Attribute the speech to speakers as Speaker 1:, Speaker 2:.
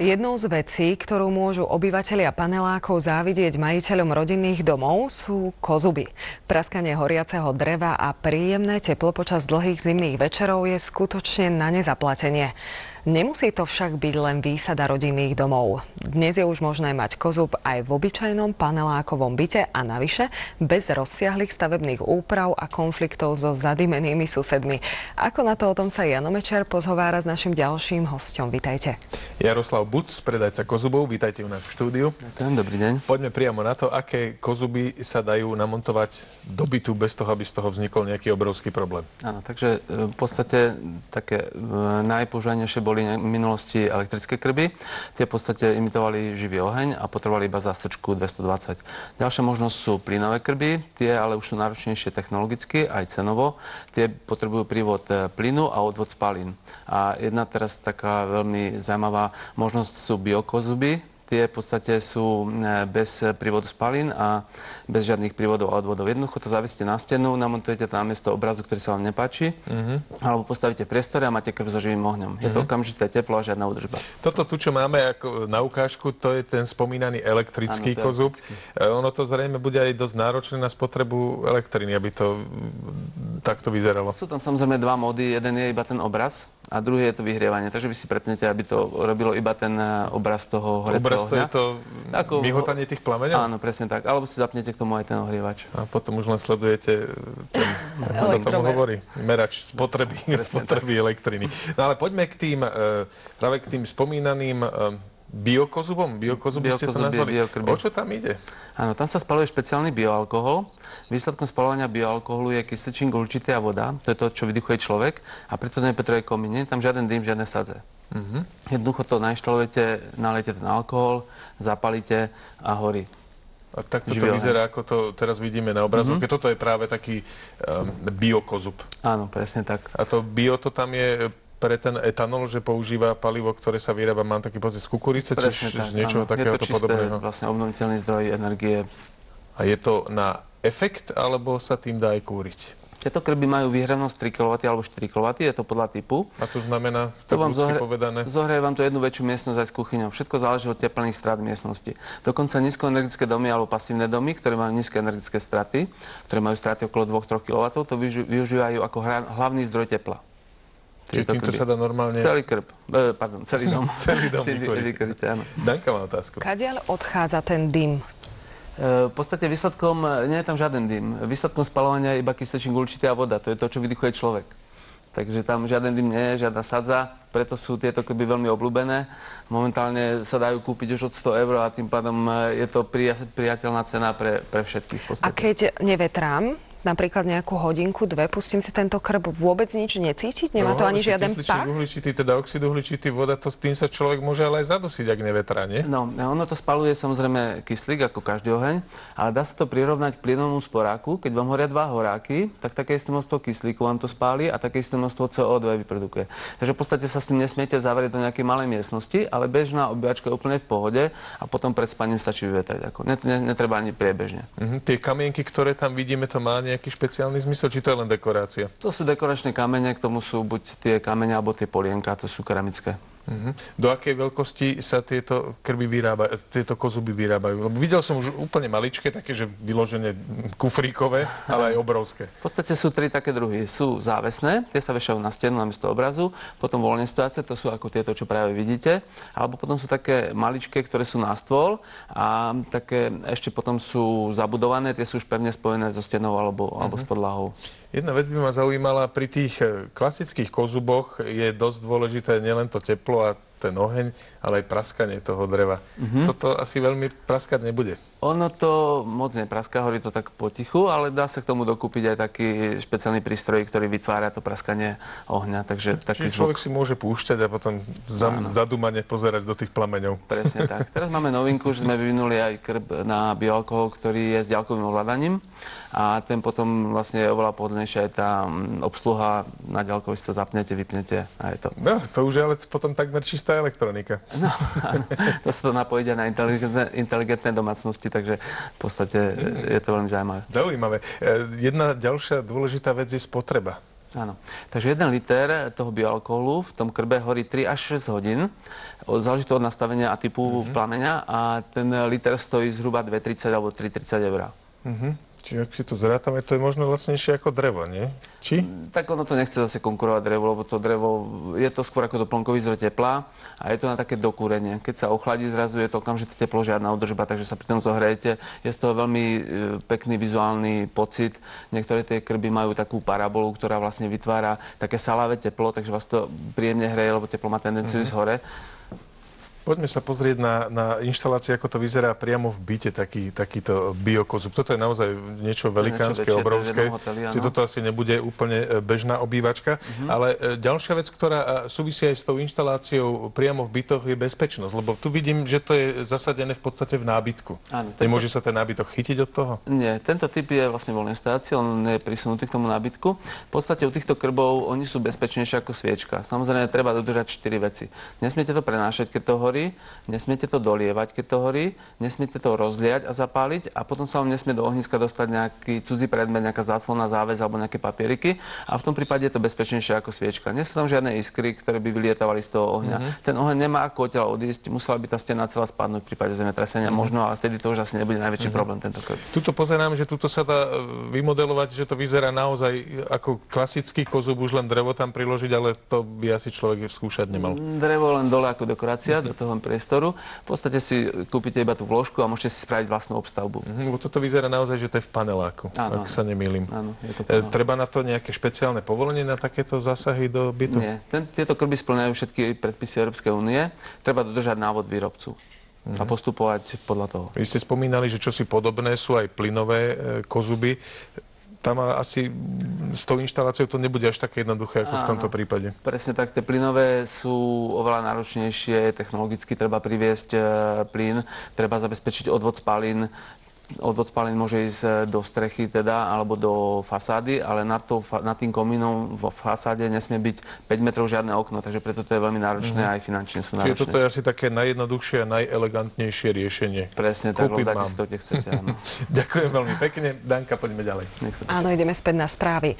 Speaker 1: Jednou z vecí, ktorú môžu obyvatelia panelákov závidieť majiteľom rodinných domov, sú kozuby. Praskanie horiaceho dreva a príjemné teplo počas dlhých zimných večerov je skutočne na nezaplatenie. Nemusí to však byť len výsada rodinných domov. Dnes je už možné mať kozub aj v obyčajnom panelákovom byte a navyše bez rozsiahlych stavebných úprav a konfliktov so zadimenými susedmi. Ako na to, o tom sa Jano Mečer pozhovára s našim ďalším hosťom. Vitajte.
Speaker 2: Jaroslav Buc, predajca kozubov. Vítajte u nás v štúdiu.
Speaker 3: Ďakujem, dobrý deň.
Speaker 2: Poďme priamo na to, aké kozuby sa dajú namontovať do bytu bez toho, aby z toho vznikol nejaký obrovský problém.
Speaker 3: Áno, takže v podstate také najpoužívanejšie boli v minulosti elektrické krby. Tie v podstate imitovali živý oheň a potrebovali iba zástrčku 220. Ďalšia možnosť sú plynové krby. Tie ale už sú náročnejšie technologicky, aj cenovo. Tie potrebujú prívod plynu a odvod spalín. A jedna teraz taká veľmi zaujímavá možnosť sú biokozuby. Tie v podstate sú bez prívodu spalín a bez žiadnych prívodov a odvodov. Jednoducho to zavisíte na stenu, namontujete tam namiesto obrazu, ktorý sa vám nepáči, alebo postavíte priestore a máte krb so živým ohňom. Je to okamžité teplo a žiadna údržba.
Speaker 2: Toto tu, čo máme ako na ukážku, to je ten spomínaný elektrický kozub. Ono to zrejme bude aj dosť náročné na spotrebu elektriny, aby to takto vyzeralo.
Speaker 3: Sú tam samozrejme dva módy. Jeden je iba ten obraz a druhý je to vyhrievanie. Takže vy si prepnete, aby to robilo iba ten obraz toho horeceho ohňa.
Speaker 2: To je to myhotanie tých plameňov?
Speaker 3: Áno, presne tak. Alebo si zapnete k tomu aj ten ohrievač.
Speaker 2: A potom už len sledujete ten, ako sa tomu hovorí, merač spotreby elektriny. No ale poďme k tým, práve k tým spomínaným biokozubom. Biokozuby ste to nazvali. O čo tam ide?
Speaker 3: Áno, tam sa spaluje špeciálny bioalkohol. Výsledkom spalovania bioalkoholu je kysličník uhličitý a voda. To je to, čo vydychuje človek. A preto nepotrebuje komín. Nie je tam žiaden dym, žiadne sadze. Jednoducho to nainštalujete, nalejete ten alkohol, zapalíte a horí.
Speaker 2: A takto to vyzerá, ako to teraz vidíme na obrazovke. Toto je práve taký biokozub.
Speaker 3: Áno, presne tak.
Speaker 2: A to bio to tam je pre ten etanol, že používa palivo, ktoré sa vyrába, mám taký pocit, z kukurice, či z niečoho takéhoto podobného?
Speaker 3: Je to čisté, vlastne obnoviteľný zdroj energie.
Speaker 2: A je to na efekt, alebo sa tým dá aj kúriť?
Speaker 3: Tieto krby majú výhravnosť 3 kW alebo 4 kW, je to podľa typu.
Speaker 2: A to znamená, tak ľudsky povedané?
Speaker 3: Zohreje vám to jednu väčšiu miestnosť aj s kuchyňou. Všetko záleží od teplných strát miestnosti. Dokonca nízkoenergetické domy alebo pasívne domy, ktoré majú nízke energetické straty, ktoré majú straty okolo 2-3 kW, to využívajú ako hlavný zdroj tepla.
Speaker 2: Čiže týmto sa dá normálne...
Speaker 3: Celý krb, celý dom.
Speaker 2: Celý dom vykoriť. Danka má otázku.
Speaker 1: Kadiaľ odchádza ten dym?
Speaker 3: V podstate výsledkom nie je tam žiaden dym. Výsledkom spaľovania je iba kysličník uhličitý a voda. To je to, čo vydychuje človek. Takže tam žiaden dym nie je, žiadna sadza. Preto sú tieto krby veľmi obľúbené. Momentálne sa dajú kúpiť už od 100 € a tým pádom je to priateľná cena pre všetkých.
Speaker 1: A keď nevetrám, napríklad nejakú hodinku, dve, pustím si tento krb, vôbec nič necítiť? Nemá to ani žiaden pach?
Speaker 2: Uhličitý, teda oxid uhličitý, voda, to s tým sa človek môže ale aj zadusiť, ak nevetrá, nie?
Speaker 3: No, ono to spaluje samozrejme kyslík, ako každý oheň, ale dá sa to prirovnať k plynovému sporáku. Keď vám horia dva horáky, tak také isté množstvo kyslíku vám to spáli a také isté množstvo CO2 vyprodukuje. Takže v podstate sa s tým nesmiete zavrieť do nejakej malej miestnosti, ale bežná obývačka je úplne v pohode a potom pred spaním stačí vyvetrať. Netreba ani priebežne.
Speaker 2: Tie kamienky, ktoré tam vidíme, to má nejaký špeciálny zmysel, či to je len dekorácia?
Speaker 3: To sú dekoračné kamene, k tomu sú buď tie kamene, alebo tie polienka, to sú keramické.
Speaker 2: Do akej veľkosti sa tieto krby vyrábajú, tieto kozuby vyrábajú? Lebo videl som už úplne maličké, také, že vyložené kufríkové, ale aj obrovské.
Speaker 3: V podstate sú tri také druhy. Sú závesné, tie sa vešajú na stenu namiesto obrazu, potom voľne stojace, to sú ako tieto, čo práve vidíte, alebo potom sú také maličké, ktoré sú na stôl a také ešte potom sú zabudované, tie sú už pevne spojené so stenou alebo s podlahou.
Speaker 2: Jedna vec by ma zaujímala, pri tých klasických kozuboch je dosť dôležité nielen to teplo a ten oheň, ale aj praskanie toho dreva. Toto asi veľmi praskať nebude.
Speaker 3: Ono to moc nepraská, horí to tak potichu, ale dá sa k tomu dokúpiť aj taký špeciálny prístroj, ktorý vytvára to praskanie ohňa. Čiže
Speaker 2: človek si môže púšťať a potom zadumane pozerať do tých plameňov.
Speaker 3: Presne tak. Teraz máme novinku, že sme vyvinuli aj krb na bioalkohol, ktorý je s ďalkovým ovládaním. A ten potom vlastne je oveľa pohodlnejšia aj tá obsluha. Na ďalkovi si to zapnete, vypnete a je to.
Speaker 2: No, to už je ale potom takmer čistá elektronika.
Speaker 3: No, áno. To sa to napojiť aj na inteligentné domácnosti, takže v podstate je to veľmi zaujímavé.
Speaker 2: Zaujímavé. Jedna ďalšia dôležitá vec je spotreba
Speaker 3: Áno. Takže 1 liter toho bioalkoholu v tom krbe horí 3 až 6 hodín. Záleží to od nastavenia a typu plameňa a ten liter stojí zhruba 2,30 alebo 3,30 eur.
Speaker 2: Čiže ak si to zrátame, to je možno lacnejšie ako drevo, nie? Či?
Speaker 3: Tak ono to nechce zase konkurovať drevu, lebo to drevo je to skôr ako doplnkový zdroj tepla a je to na také dokúrenie. Keď sa ochladí, zrazu je to okamžite teplo, žiadna údržba, takže sa pri tom zohrejete. Je z toho veľmi pekný vizuálny pocit. Niektoré tie krby majú takú parabolu, ktorá vlastne vytvára také salavé teplo, takže vás to príjemne hreje, lebo teplo má tendenciu ísť hore.
Speaker 2: Poďme sa pozrieť na inštalácie, ako to vyzerá priamo v byte, takýto biokozub. Toto je naozaj niečo velikánske, obrovské. Čiže toto asi nebude úplne bežná obývačka. Ale ďalšia vec, ktorá súvisí aj s tou inštaláciou priamo v bytoch, je bezpečnosť. Lebo tu vidím, že to je zasadené v podstate v nábytku. Áno, nemôže sa ten nábytok chytiť od toho?
Speaker 3: Nie, tento typ je vlastne voľnej instácie, on je prisunutý k tomu nábytku. V podstate u týchto krbov oni sú bezpečnejšie ako sviečka. Samozrejme, treba dodržať 4 veci. Nesmiete to prenášať, keď to horí, nesmiete to dolievať, keď to horí, nesmiete to rozliať a zapáliť a potom sa vám nesmie do ohniska dostať nejaký cudzí predmet, nejaká záclonná záväz alebo nejaké papieriky a v tom prípade je to bezpečnejšie ako sviečka. Nie sú tam žiadne iskry, ktoré by vylietavali z toho ohňa. Ten oheň nemá ako odtiaľ odísť, musela by tá stena celá spadnúť v prípade zemetrasenia možno, ale vtedy to už asi nebude najväčší problém tento krb.
Speaker 2: Tuto pozerám, že tuto sa dá vymodelovať, že to vyzerá naozaj ako klasický kozub, už len drevo tam priložiť, ale to by asi človek skúšať nemal.
Speaker 3: Drevo len dole ako dekorácia do toho priestoru. V podstate si kúpite iba tú vložku a môžete si spraviť vlastnú obstavbu.
Speaker 2: Toto vyzerá naozaj, že to je v paneláku, ak sa nemýlim.
Speaker 3: Áno, je to
Speaker 2: treba na to nejaké špeciálne povolenie na takéto zásahy do bytu?
Speaker 3: Nie. Tieto krby spĺňajú všetky predpisy Európskej únie. Treba dodržať návod výrobcu a postupovať podľa toho.
Speaker 2: Vy ste spomínali, že čosi podobné sú aj plynové kozuby. Tam asi s tou inštaláciou to nebude až také jednoduché ako v tomto prípade.
Speaker 3: Presne tak, tie plynové sú oveľa náročnejšie, technologicky treba priviesť plyn, treba zabezpečiť odvod spalín. Odvod spalín môže ísť do strechy teda, alebo do fasády, ale nad tým komínom vo fasáde nesmie byť 5 metrov žiadne okno, takže preto to je veľmi náročné, aj finančne sú náročné.
Speaker 2: Čiže toto je asi také najjednoduchšie a najelegantnejšie riešenie.
Speaker 3: Presne tak, hľadáte si to, kde chcete, áno.
Speaker 2: Ďakujem veľmi pekne. Danka, poďme ďalej.
Speaker 1: Áno, ideme späť na správy.